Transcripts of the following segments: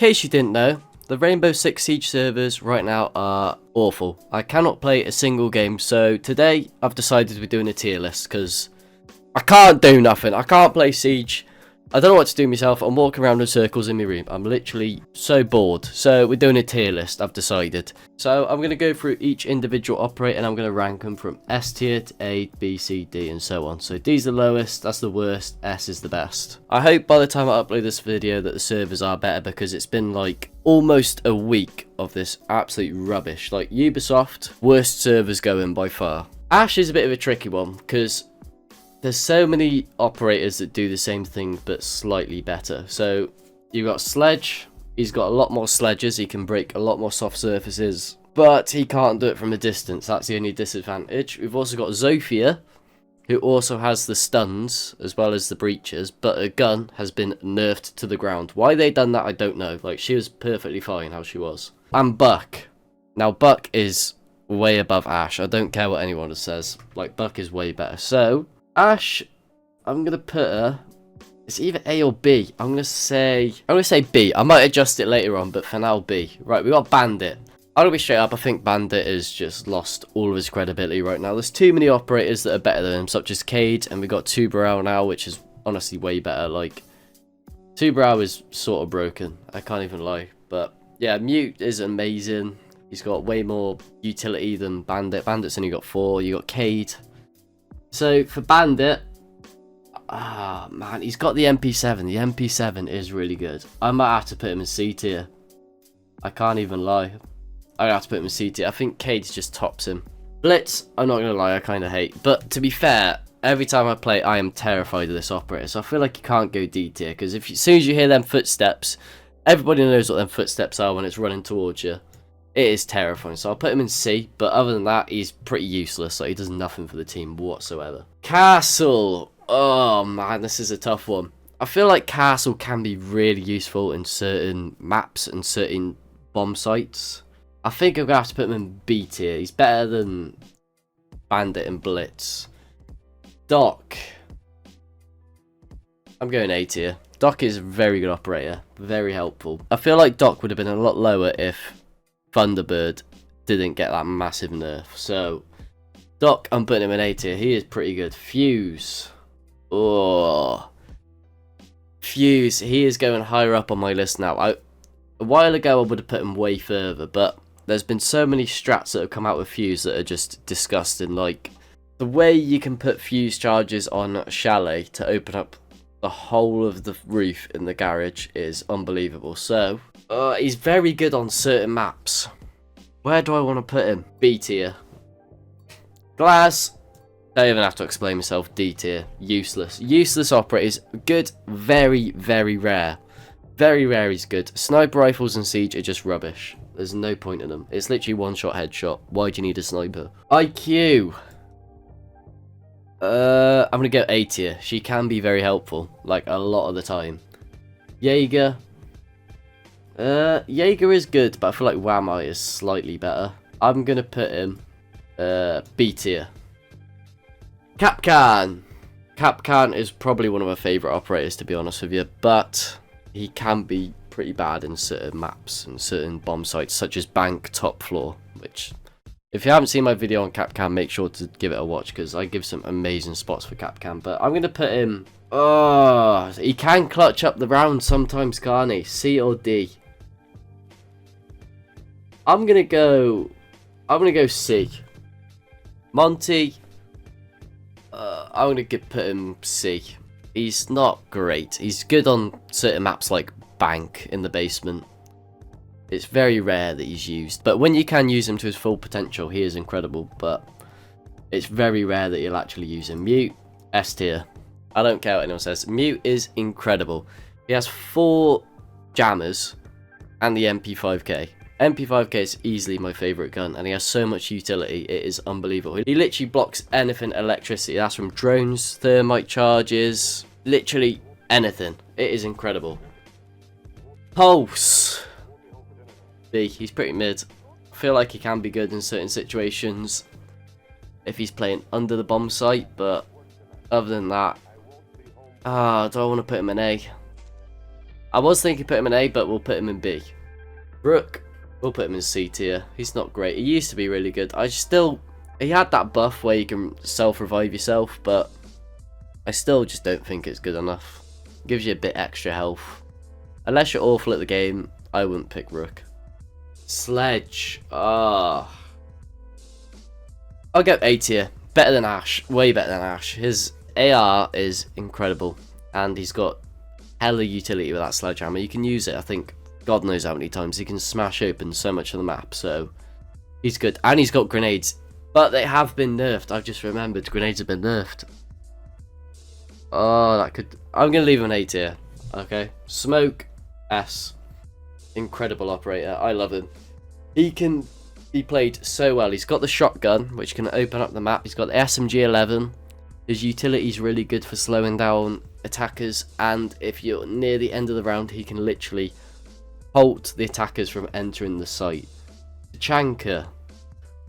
case you didn't know, the Rainbow Six Siege servers right now are awful. I cannot play a single game, so today I've decided we're doing a tier list because I can't do nothing. I can't play Siege. I don't know what to do myself. I'm walking around in circles in my room. I'm literally so bored. So we're doing a tier list, I've decided. So I'm going to go through each individual operator and I'm going to rank them from S tier to A, B, C, D and so on. So D's the lowest, that's the worst, S is the best. I hope by the time I upload this video that the servers are better because it's been like almost a week of this absolute rubbish. Like Ubisoft, worst servers going by far. Ash is a bit of a tricky one because there's so many operators that do the same thing but slightly better. So you've got Sledge. He's got a lot more sledges. He can break a lot more soft surfaces, but he can't do it from a distance. That's the only disadvantage. We've also got Zofia, who also has the stuns as well as the breaches, but her gun has been nerfed to the ground. Why they done that, I don't know. Like, she was perfectly fine how she was. And Buck. Now, Buck is way above Ash. I don't care what anyone says. Like, Buck is way better. So Ash, I'm gonna put her. It's either A or B. I'm gonna say B. I might adjust it later on, but for now B. Right, we got Bandit. I'm gonna be straight up. I think Bandit has just lost all of his credibility right now. There's too many operators that are better than him, such as Cade, and we got Tubarão now, which is honestly way better. Like, Tubarão is sort of broken. I can't even lie. But yeah, Mute is amazing. He's got way more utility than Bandit. Bandit's only got 4. You got Cade. So for Bandit, man, he's got the MP7. The MP7 is really good. I might have to put him in C tier. I can't even lie. I have to put him in C tier. I think Cade just tops him. Blitz, I'm not gonna lie, I kind of hate. But to be fair, every time I play, I am terrified of this operator. So I feel like you can't go D tier because as soon as you hear them footsteps, everybody knows what them footsteps are when it's running towards you. It is terrifying, so I'll put him in C, but other than that, he's pretty useless. Like, he does nothing for the team whatsoever. Castle! Oh man, this is a tough one. I feel like Castle can be really useful in certain maps and certain bomb sites. I think I'm going to have to put him in B tier. He's better than Bandit and Blitz. Doc. I'm going A tier. Doc is a very good operator. Very helpful. I feel like Doc would have been a lot lower if Thunderbird didn't get that massive nerf. So Doc, I'm putting him in A tier. He is pretty good. Fuse. Oh, Fuse. He is going higher up on my list now. A while ago I would have put him way further, but there's been so many strats that have come out with Fuse that are just disgusting. Like the way you can put Fuse charges on Chalet to open up the whole of the roof in the garage is unbelievable. So he's very good on certain maps. Where do I want to put him? B tier. Glass. Don't even have to explain myself. D tier. Useless. Useless operators. Good. Very, very rare. Very rare he's good. Sniper rifles and Siege are just rubbish. There's no point in them. It's literally one-shot headshot. Why do you need a sniper? IQ. I'm going to go A tier. She can be very helpful. Like, a lot of the time. Jaeger. Jaeger is good, but I feel like Wamai is slightly better. I'm going to put him B tier. Capcan. Capcan is probably one of my favourite operators, to be honest with you, but he can be pretty bad in certain maps and certain bomb sites, such as Bank Top Floor, which, if you haven't seen my video on Capcan, make sure to give it a watch, because I give some amazing spots for Capcan. But I'm going to put him... Oh, he can clutch up the round sometimes, can't he? C or D? I'm going to go C. Monty... I'm going to put him C. He's not great. He's good on certain maps like Bank in the basement. It's very rare that he's used. But when you can use him to his full potential, he is incredible. But it's very rare that you'll actually use him. Mute, S tier. I don't care what anyone says. Mute is incredible. He has 4 jammers and the MP5K. MP5K is easily my favourite gun, and he has so much utility, it is unbelievable. He literally blocks anything electricity. That's from drones, thermite charges, literally anything. It is incredible. Pulse. B, he's pretty mid. I feel like he can be good in certain situations if he's playing under the bomb site, but other than that, do I want to put him in A? I was thinking put him in A, but we'll put him in B. Brook, we'll put him in C tier. He's not great. He used to be really good. He had that buff where you can self-revive yourself, but I still just don't think it's good enough. Gives you a bit extra health. Unless you're awful at the game, I wouldn't pick Rook. Sledge. I'll go A tier. Better than Ash. Way better than Ash. His AR is incredible. And he's got hella utility with that sledgehammer. You can use it, I think, God knows how many times. He can smash open so much of the map. So, he's good. And he's got grenades. But they have been nerfed. I've just remembered grenades have been nerfed. Oh, that could... I'm going to leave him an A tier. Okay. Smoke. S. Incredible operator. I love him. He can be played so well. He's got the shotgun, which can open up the map. He's got the SMG-11. His utility is really good for slowing down attackers. And if you're near the end of the round, he can literally halt the attackers from entering the site. Tachanka.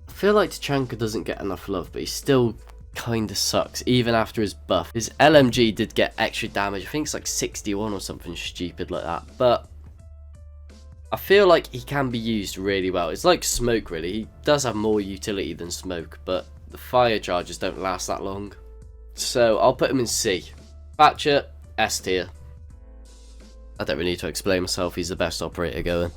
I feel like Tachanka doesn't get enough love, but he still kind of sucks, even after his buff. His LMG did get extra damage. I think it's like 61 or something stupid like that. But I feel like he can be used really well. It's like Smoke, really. He does have more utility than Smoke, but the fire charges don't last that long. So I'll put him in C. Thatcher, S tier. I don't really need to explain myself. He's the best operator going.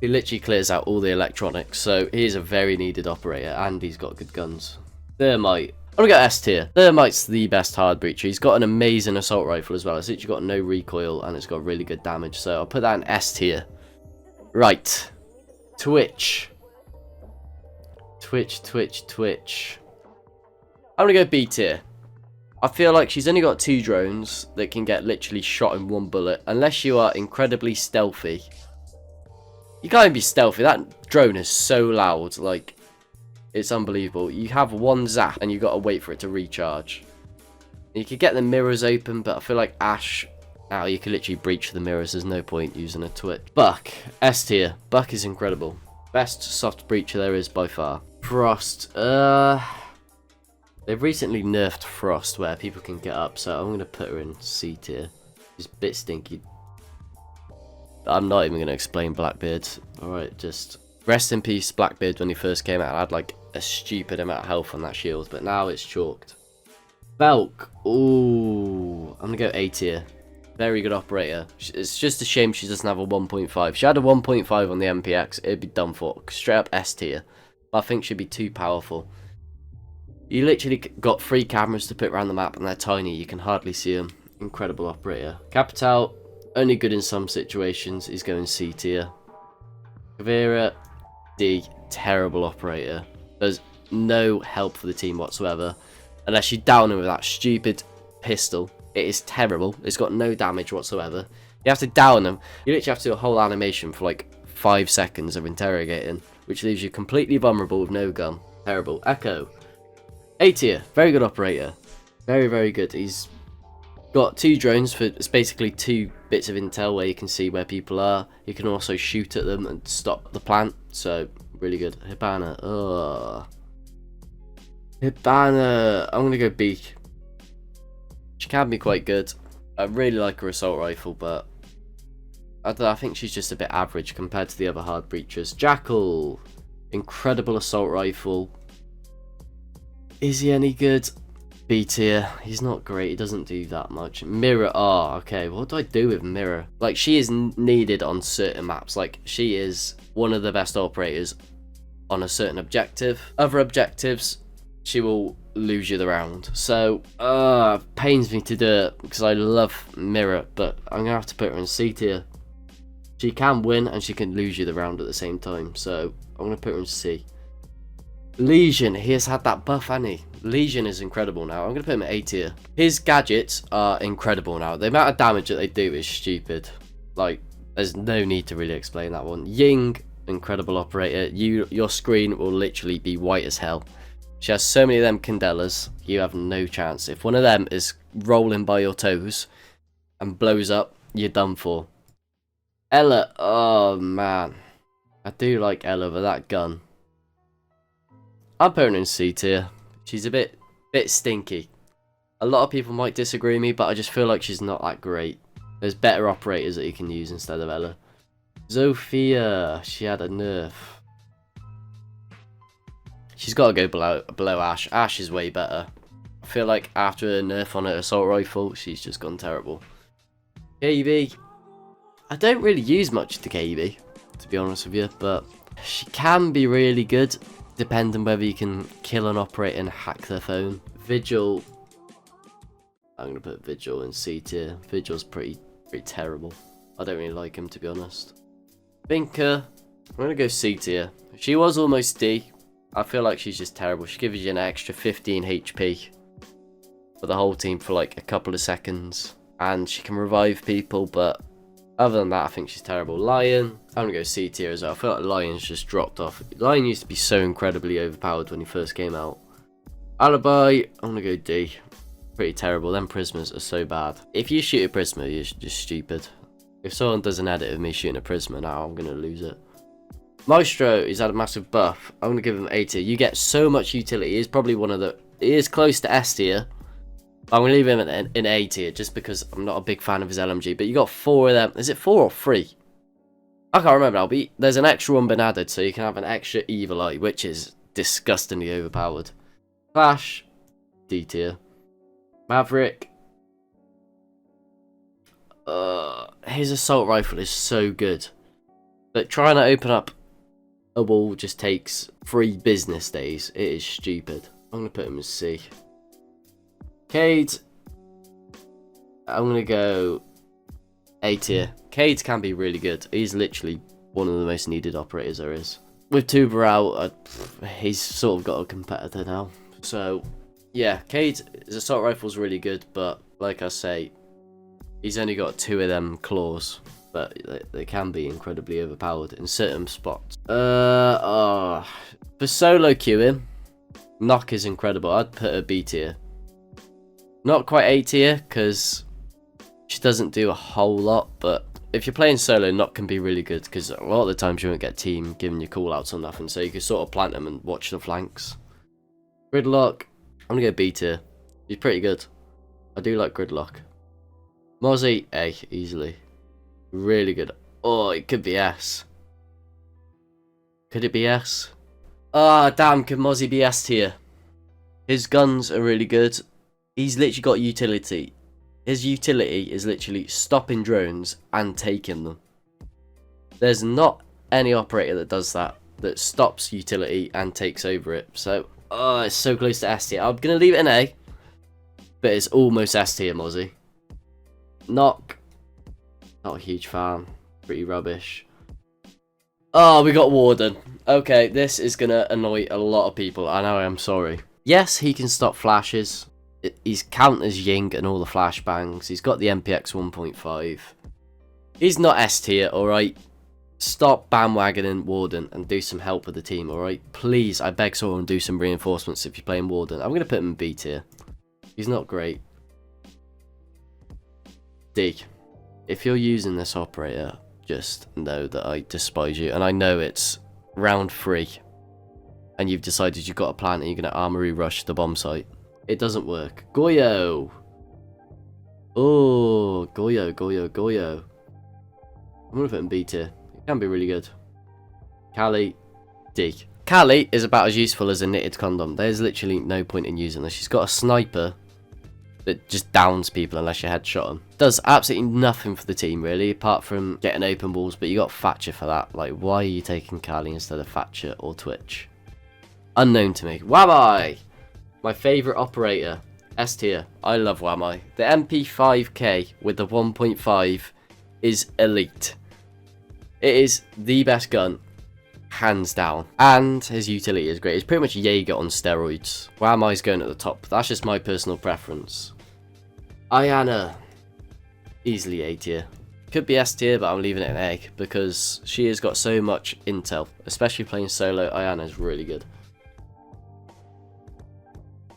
He literally clears out all the electronics, so he is a very needed operator, and he's got good guns. Thermite. I'm gonna go S tier. Thermite's the best hard breacher. He's got an amazing assault rifle as well. It's literally got no recoil, and it's got really good damage, so I'll put that in S tier. Right. Twitch. Twitch. I'm gonna go B tier. I feel like she's only got 2 drones that can get literally shot in 1 bullet, unless you are incredibly stealthy. You can't even be stealthy. That drone is so loud, like, it's unbelievable. You have 1 zap and you got to wait for it to recharge. You could get the mirrors open, but I feel like Ash, now you can literally breach the mirrors. There's no point using a Twitch. Buck, S tier. Buck is incredible. Best soft breacher there is by far. Frost, they've recently nerfed Frost where people can get up, so I'm going to put her in C tier. She's a bit stinky. I'm not even going to explain Blackbeard. Alright, just rest in peace Blackbeard. When he first came out, I had like a stupid amount of health on that shield, but now it's chalked. Valk, ooh, I'm going to go A tier. Very good operator. It's just a shame she doesn't have a 1.5. If she had a 1.5 on the MPX, it'd be done for. Straight up S tier. But I think she'd be too powerful. You literally got 3 cameras to put around the map, and they're tiny. You can hardly see them. Incredible operator. Capital, only good in some situations. He's going C tier. Kavira, D. Terrible operator. There's no help for the team whatsoever. Unless you down him with that stupid pistol. It is terrible. It's got no damage whatsoever. You have to down him. You literally have to do a whole animation for like 5 seconds of interrogating, which leaves you completely vulnerable with no gun. Terrible. Echo. A tier. Very good operator. Very, very good. He's got 2 drones for, it's basically 2 bits of intel where you can see where people are. You can also shoot at them and stop the plant. So, really good. Hibana. Ugh. Hibana. I'm going to go B. She can be quite good. I really like her assault rifle, but I think she's just a bit average compared to the other hard breachers. Jackal. Incredible assault rifle. Is he any good? B tier. He's not great. He doesn't do that much. Mira. Oh, okay. What do I do with Mira? Like, she is needed on certain maps. Like, she is one of the best operators on a certain objective. Other objectives, she will lose you the round. So, pains me to do it because I love Mira, but I'm going to have to put her in C tier. She can win and she can lose you the round at the same time. So, I'm going to put her in C. Legion, he has had that buff, hasn't he? Legion is incredible now. I'm going to put him at A tier. His gadgets are incredible now. The amount of damage that they do is stupid. Like, there's no need to really explain that one. Ying, incredible operator. Your screen will literally be white as hell. She has so many of them Candelas, you have no chance. If one of them is rolling by your toes and blows up, you're done for. Ella, oh man. I do like Ella, but that gun. I'm putting her in C tier. She's a bit stinky. A lot of people might disagree with me, but I just feel like she's not that great. There's better operators that you can use instead of Ella. Zofia, she had a nerf. She's got to go below Ash. Ash is way better. I feel like after a nerf on her assault rifle, she's just gone terrible. KB. I don't really use much to KB, to be honest with you, but she can be really good, depending whether you can kill an operator and hack their phone. Vigil. I'm going to put Vigil in C tier. Vigil's pretty terrible. I don't really like him, to be honest. Binker. I'm going to go C tier. She was almost D. I feel like she's just terrible. She gives you an extra 15 HP for the whole team for like a couple of seconds. And she can revive people, but other than that, I think she's terrible. Lion. I'm going to go C tier as well. I feel like Lion's just dropped off. Lion used to be so incredibly overpowered when he first came out. Alibi. I'm going to go D. Pretty terrible. Them Prismas are so bad. If you shoot a Prisma, you're just stupid. If someone does an edit of me shooting a Prisma now, I'm going to lose it. Maestro, he's had a massive buff. I'm going to give him A tier. You get so much utility. He's probably one of the... He is close to S tier. I'm going to leave him in A tier just because I'm not a big fan of his LMG. But you got 4 of them. Is it 4 or 3? I can't remember now. But there's an extra one been added, so you can have an extra Evil Eye, which is disgustingly overpowered. Clash, D tier. Maverick. His assault rifle is so good. But trying to open up a wall just takes 3 business days. It is stupid. I'm going to put him as C. Cade. I'm going to go A tier. Cade can be really good. He's literally one of the most needed operators there is. With Tuber out, he's sort of got a competitor now. So, yeah, Cade, his assault rifle's really good, but like I say, he's only got 2 of them claws. But they can be incredibly overpowered in certain spots. For solo queuing, Knock is incredible. I'd put her B tier. Not quite A tier, because she doesn't do a whole lot, but if you're playing solo, Knock can be really good, because a lot of the times you won't get team giving you callouts or nothing, so you can sort of plant them and watch the flanks. Gridlock, I'm going to go B tier. He's pretty good. I do like Gridlock. Mozzie, A, easily. Really good. Oh, it could be S. Could it be S? Ah, damn, could Mozzie be S tier? His guns are really good. He's literally got utility. His utility is literally stopping drones and taking them. There's not any operator that does that stops utility and takes over it. So, oh, it's so close to S tier. I'm going to leave it in A, but it's almost S tier, Mozzie. Knock. Not a huge fan. Pretty rubbish. Oh, we got Warden. Okay, this is going to annoy a lot of people. I know, I'm sorry. Yes, he can stop flashes. He's count as Ying and all the flashbangs. He's got the MPX 1.5. He's not S tier, alright? Stop bandwagoning Warden and do some help with the team, alright? Please, I beg someone, do some reinforcements if you're playing Warden. I'm going to put him in B tier. He's not great. D. If you're using this operator, just know that I despise you. And I know it's round 3. And you've decided you've got a plan and you're going to armory rush the bomb site. It doesn't work. Goyo! Oh, Goyo. I'm going to put him B tier. It can be really good. Callie, D. Callie is about as useful as a knitted condom. There's literally no point in using this. She's got a sniper that just downs people unless you headshot them. Does absolutely nothing for the team, really, apart from getting open balls, but you got Thatcher for that. Like, why are you taking Callie instead of Thatcher or Twitch? Unknown to me. Wamai! My favourite operator. S tier. I love Wamai. The MP5K with the 1.5 is elite. It is the best gun, hands down. And his utility is great. It's pretty much Jaeger on steroids. Wamai's going at the top. That's just my personal preference. Ayana. Easily A tier. Could be S tier, but I'm leaving it in A because she has got so much intel. Especially playing solo, Ayana's really good.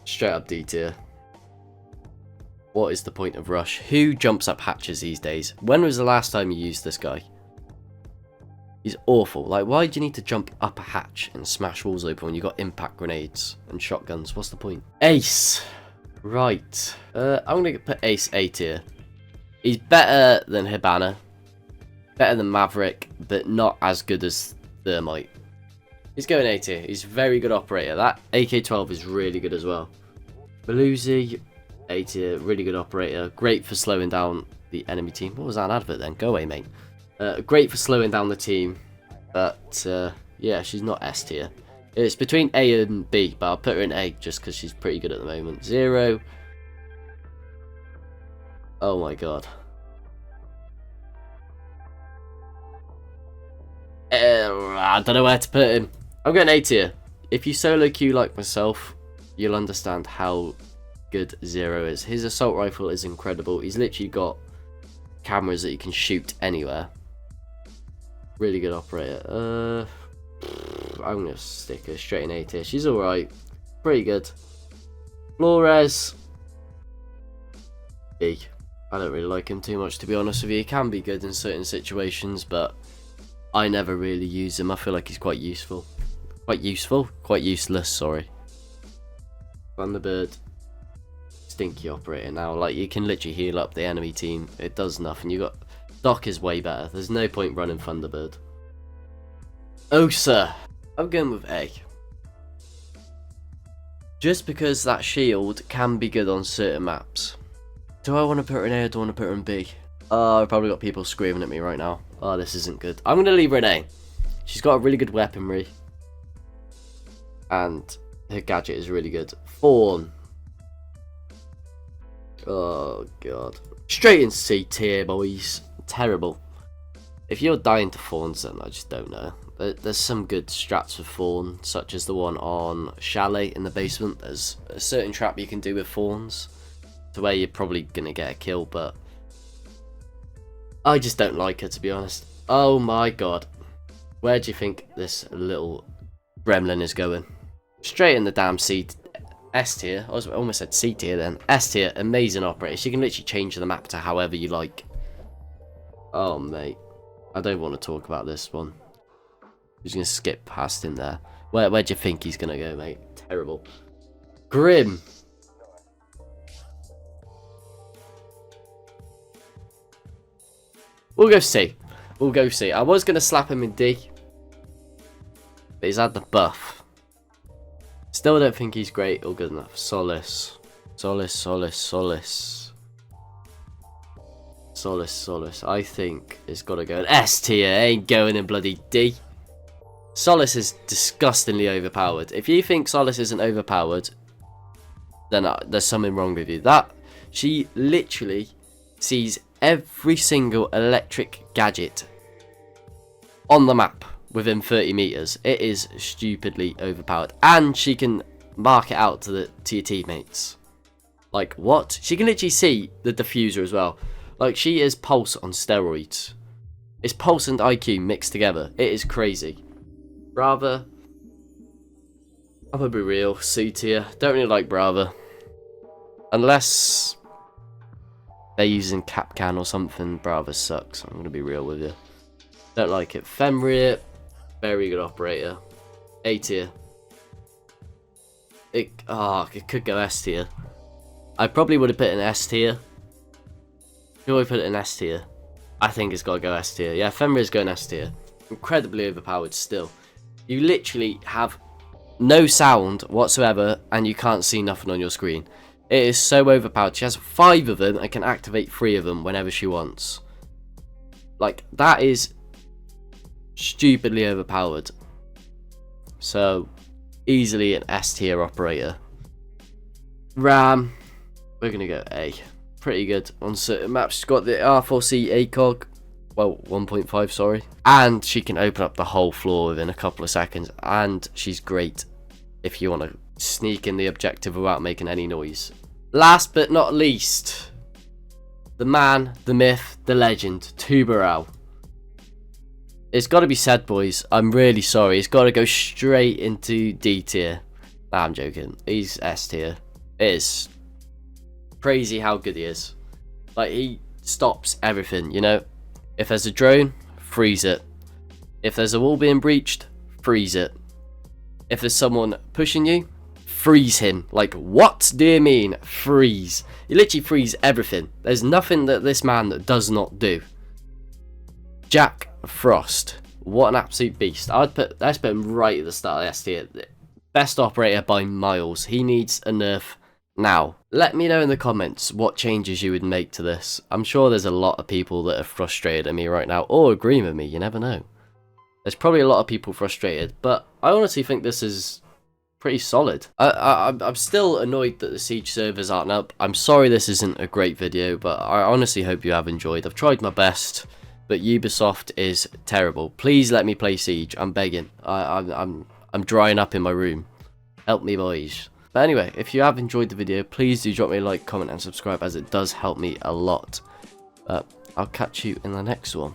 Straight up D tier. What is the point of rush? Who jumps up hatches these days? When was the last time you used this guy? He's awful. Like, why do you need to jump up a hatch and smash walls open when you got impact grenades and shotguns? What's the point? Ace. Right. I'm going to put Ace A tier. He's better than Hibana, better than Maverick, but not as good as Thermite. He's going A tier. He's a very good operator. That AK-12 is really good as well. Beluzi, A tier, really good operator. Great for slowing down the enemy team. What was that advert then? Go away, mate. Great for slowing down the team, but yeah, she's not S tier. It's between A and B, but I'll put her in A just because she's pretty good at the moment. 0. Oh my god. I don't know where to put him. I'm going A tier. If you solo queue like myself, you'll understand how good 0 is. His assault rifle is incredible. He's literally got cameras that you can shoot anywhere. Really good operator. I'm going to stick her straight in A tier. She's alright. Pretty good. Flores. B. I don't really like him too much, to be honest with you. He can be good in certain situations, but I never really use him. I feel like he's quite useful. Quite useful? Quite useless, sorry. Thunderbird. Stinky operator now. Like, you can literally heal up the enemy team. It does nothing. You got... Doc is way better. There's no point running Thunderbird. Osa. I'm going with A. Just because that shield can be good on certain maps. Do I want to put her in A or do I want to put her in B? Oh, I've probably got people screaming at me right now. Oh, this isn't good. I'm going to leave her in A. She's got a really good weaponry. And her gadget is really good. Fawn. Oh, God. Straight in C tier, boys. Terrible. If you're dying to Fawns, then I just don't know. There's some good strats for Fawn, such as the one on Chalet in the basement. There's a certain trap you can do with Fawns, to where you're probably going to get a kill, but I just don't like her, to be honest. Oh my god. Where do you think this little gremlin is going? Straight in the damn S tier. I almost said C tier then. S tier, amazing operator. She can literally change the map to however you like. Oh, mate. I don't want to talk about this one. He's going to skip past him there. Where do you think he's going to go, mate? Terrible. Grim. We'll go C. We'll go C. I was going to slap him in D, but he's had the buff. Still don't think he's great or good enough. Solace. Solace, Solace, Solace. Solace, Solace. I think it's got to go in S tier. Ain't going in bloody D. Solace is disgustingly overpowered. If you think Solace isn't overpowered, then there's something wrong with you. She literally sees every single electric gadget on the map within 30 meters. It is stupidly overpowered, and she can mark it out to your teammates. Like, what? She can literally see the diffuser as well. Like, she is Pulse on steroids. It's Pulse and IQ mixed together. It is crazy. Brava, I'm gonna be real, C tier. Don't really like Brava, unless they're using Capcan or something. Brava sucks. I'm gonna be real with you. Don't like it. Fenrir, very good operator. A tier. It could go S tier. I probably would have put it in S tier. Do I put it in S tier? I think it's got to go S tier. Yeah, Fenrir's going S tier. Incredibly overpowered still. You literally have no sound whatsoever, and you can't see nothing on your screen. It is so overpowered. She has 5 of them and can activate 3 of them whenever she wants. Like, that is stupidly overpowered. So, easily an S tier operator. Ram, we're going to go A. Pretty good on certain maps. She's got the R4C ACOG. Well, 1.5, sorry. And she can open up the whole floor within a couple of seconds. And she's great if you want to sneak in the objective without making any noise. Last but not least, the man, the myth, the legend, Tubarão. It's got to be said, boys. I'm really sorry. It's got to go straight into D tier. Nah, I'm joking. He's S tier. It is crazy how good he is. Like, he stops everything, you know? If there's a drone, freeze it. If there's a wall being breached, freeze it. If there's someone pushing you, freeze him. Like, what do you mean, freeze? He literally frees everything. There's nothing that this man does not do. Jack Frost. What an absolute beast. Let's put him right at the start of the S tier. Best operator by miles. He needs a nerf now. Let me know in the comments what changes you would make to this. I'm sure there's a lot of people that are frustrated at me right now, or agreeing with me, you never know. There's probably a lot of people frustrated, but I honestly think this is pretty solid. I'm still annoyed that the Siege servers aren't up. I'm sorry this isn't a great video, but I honestly hope you have enjoyed. I've tried my best, but Ubisoft is terrible. Please let me play Siege. I'm begging. I'm drying up in my room. Help me, boys. But anyway, if you have enjoyed the video, please do drop me a like, comment, and subscribe, as it does help me a lot. I'll catch you in the next one.